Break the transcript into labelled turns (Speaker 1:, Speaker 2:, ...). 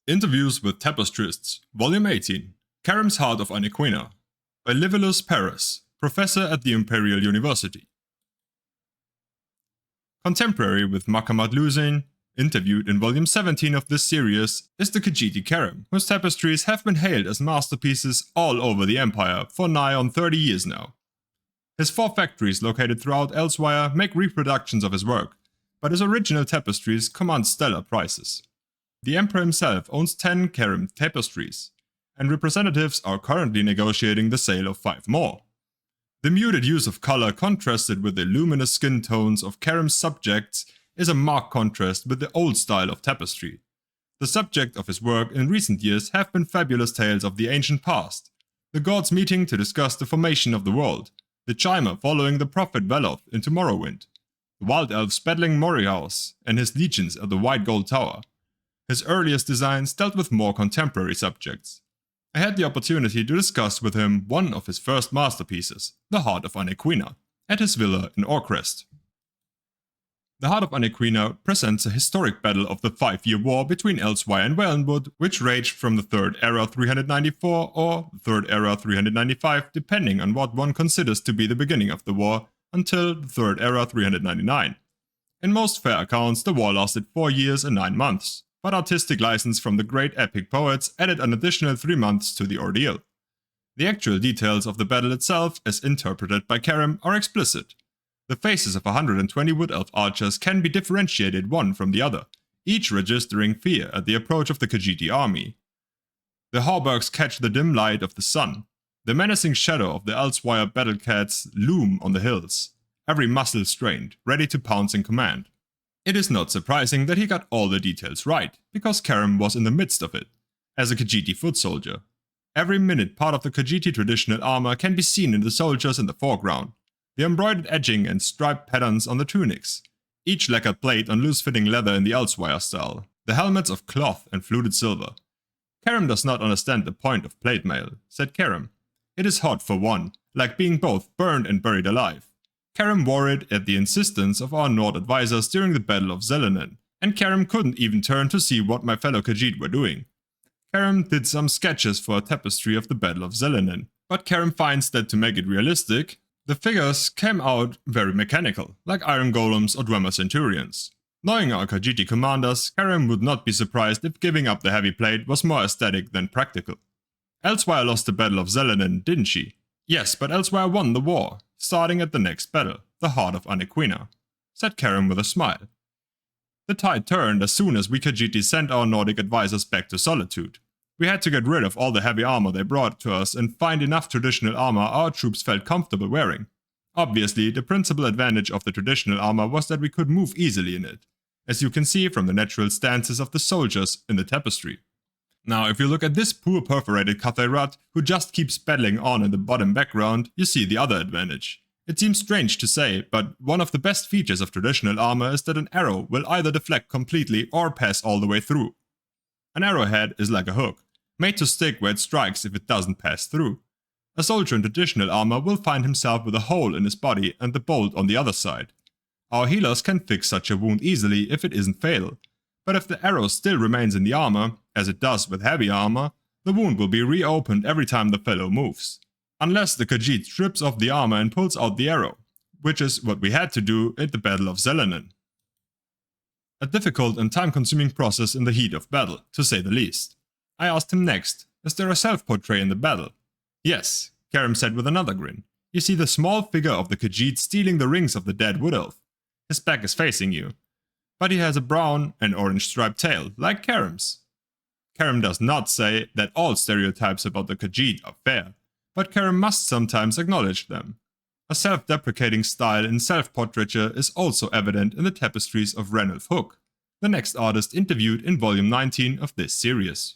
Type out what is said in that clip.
Speaker 1: Interviews with Tapestrists, Volume 18, Cherim's Heart of Aniquina, by Livius Paris, professor at the Imperial University. Contemporary with Makamat Luzain, interviewed in Volume 17 of this series, is the Khajiit Cherim, whose tapestries have been hailed as masterpieces all over the Empire for nigh on 30 years now. His 4 factories located throughout Elsewhere make reproductions of his work, but his original tapestries command stellar prices. The Emperor himself owns 10 Cherim tapestries, and representatives are currently negotiating the sale of 5 more. The muted use of color contrasted with the luminous skin tones of Cherim's subjects is a marked contrast with the old style of tapestry. The subject of his work in recent years have been fabulous tales of the ancient past, the gods meeting to discuss the formation of the world, the Chimer following the prophet Veloth into Morrowind, the wild elves battling Morihaus and his legions at the White Gold Tower. His earliest designs dealt with more contemporary subjects. I had the opportunity to discuss with him one of his first masterpieces, the Heart of Aniquina, at his villa in Orcrest. The Heart of Aniquina presents a historic battle of the 5-year war between Elsewhere and Valenwood, which raged from the 3rd Era 394 or the 3rd Era 395, depending on what one considers to be the beginning of the war, until the 3rd Era 399. In most fair accounts, the war lasted 4 years and 9 months. But artistic license from the great epic poets added an additional 3 months to the ordeal. The actual details of the battle itself, as interpreted by Cherim, are explicit. The faces of 120 Wood Elf archers can be differentiated one from the other, each registering fear at the approach of the Khajiit army. The hauberks catch the dim light of the sun. The menacing shadow of the Elsewhere battle cats loom on the hills, every muscle strained, ready to pounce in command. It is not surprising that he got all the details right, because Cherim was in the midst of it, as a Khajiit foot soldier. Every minute part of the Khajiit traditional armor can be seen in the soldiers in the foreground, the embroidered edging and striped patterns on the tunics, each lacquered plate on loose-fitting leather in the Elsewhere style, the helmets of cloth and fluted silver. Cherim does not understand the point of plate mail, said Cherim. It is hot for one, like being both burned and buried alive. Cherim wore it at the insistence of our Nord advisors during the Battle of Zelenin, and Cherim couldn't even turn to see what my fellow Khajiit were doing. Cherim did some sketches for a tapestry of the Battle of Zelenin, but Cherim finds that to make it realistic, the figures came out very mechanical, like iron golems or drummer centurions. Knowing our Khajiit commanders, Cherim would not be surprised if giving up the heavy plate was more aesthetic than practical. Elsewhere lost the Battle of Zelenin, didn't she? Yes, but Elsewhere won the war, starting at the next battle, the Heart of Aniquina, said Cherim with a smile. The tide turned as soon as we Khajiit sent our Nordic advisors back to Solitude. We had to get rid of all the heavy armor they brought to us and find enough traditional armor our troops felt comfortable wearing. Obviously, the principal advantage of the traditional armor was that we could move easily in it, as you can see from the natural stances of the soldiers in the tapestry. Now, if you look at this poor perforated Kathairat, who just keeps battling on in the bottom background, you see the other advantage. It seems strange to say, but one of the best features of traditional armor is that an arrow will either deflect completely or pass all the way through. An arrowhead is like a hook, made to stick where it strikes if it doesn't pass through. A soldier in traditional armor will find himself with a hole in his body and the bolt on the other side. Our healers can fix such a wound easily if it isn't fatal. But if the arrow still remains in the armor, as it does with heavy armor, the wound will be reopened every time the fellow moves. Unless the Khajiit strips off the armor and pulls out the arrow, which is what we had to do at the Battle of Zelenin. A difficult and time-consuming process in the heat of battle, to say the least. I asked him next, is there a self-portrait in the battle? Yes, Cherim said with another grin. You see the small figure of the Khajiit stealing the rings of the dead wood elf. His back is facing you. But he has a brown and orange striped tail, like Cherim's. Cherim does not say that all stereotypes about the Khajiit are fair, but Cherim must sometimes acknowledge them. A self-deprecating style in self-portraiture is also evident in the tapestries of Ranulf Hook, the next artist interviewed in Volume 19 of this series.